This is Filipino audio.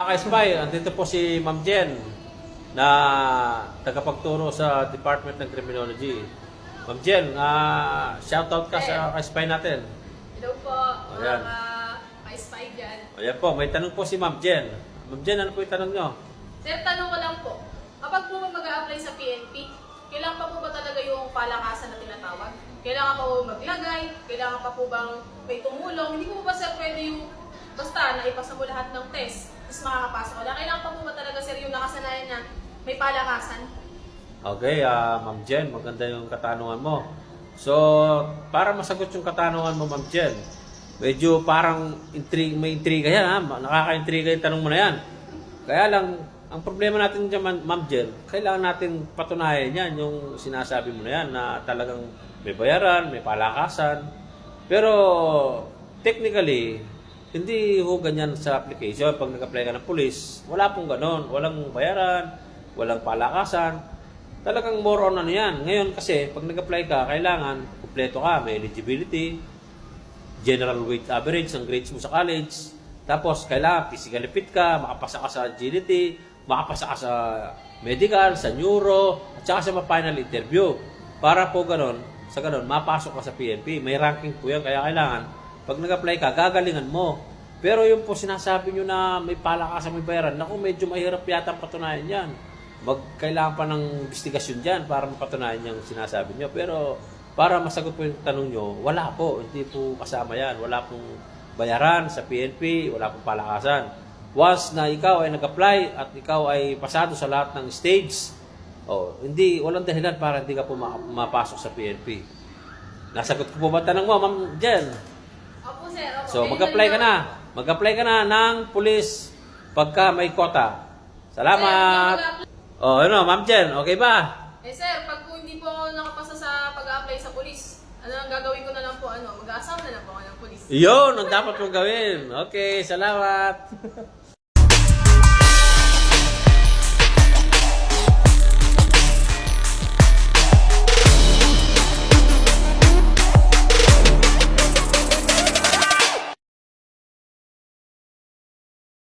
ka-spy, andito po si Ma'am Jen na tagapagturo sa Department ng Criminology. Ma'am Jen, shoutout ka sa ka-spy natin. Hello po, Ayan. mga ka-spy dyan. Ayan po, may tanong po si Ma'am Jen. Ma'am Jen, ano po yung tanong nyo? Sir, tanong ko lang po. Kapag po mag-a-apply sa PNP, kailangan pa po ba talaga yung palakasan na tinatawag? Kailangan pa po maglagay? Kailangan pa po bang may tumulong? Hindi po ba sir pwede yung basta na ipasa mo lahat ng test, tapos makakapasok wala? Kailangan pa po ba talaga sir yung nakasanayan niya may palakasan? Okay, Ma'am Jen, maganda yung katanungan mo. So, para masagot yung katanungan mo, Ma'am Jen, medyo parang may intriga yan, ha? Nakaka-intriga yung tanong mo na yan. Kaya lang, ang problema natin dyan, Ma'am Jen, kailangan natin patunayan yan, yung sinasabi mo na yan, na talagang may bayaran, may palakasan. Pero, technically, hindi ho ganyan sa application. Pag nag-apply ka ng police, wala pong ganon. Walang bayaran, walang palakasan. Talagang more on ano yan. Ngayon kasi, pag nag-apply ka, kailangan, kumpleto ka, may eligibility, general weight average, ang grades mo sa college. Tapos, kailangan physically fit ka, makapasa ka sa GDT, makapasa ka sa medical, sa neuro, at saka sa final interview. Para po ganon, sa ganon, mapasok ka sa PNP. May ranking po yan, kaya kailangan, pag nag-apply ka, gagalingan mo. Pero yung po sinasabi nyo na may palakasan, may bayaran, naku, medyo mahirap yata patunayan yan. Kailangan pa ng investigasyon dyan para mapatunayan yung sinasabi nyo. Pero para masagot po yung tanong nyo, wala po. Hindi po kasama yan. Wala pong bayaran sa PNP, wala pong palakasan. Once na ikaw ay nag-apply at ikaw ay pasado sa lahat ng stage, walang dahilan para hindi ka po mapasok sa PNP. Nasagot ko po ba tanong mo, Ma'am Jen? Opo sir, opo. So, mag-apply ka na. Mag-apply ka na ng police pagka may quota. Salamat! Ma'am Jen, okay ba? Sir, pag po hindi po ako nakapasa sa pag-a-apply sa police, ano ang gagawin ko na lang po, mag-aasama na lang po ako ng police. Yun, ang dapat mong gawin. Okay, salamat!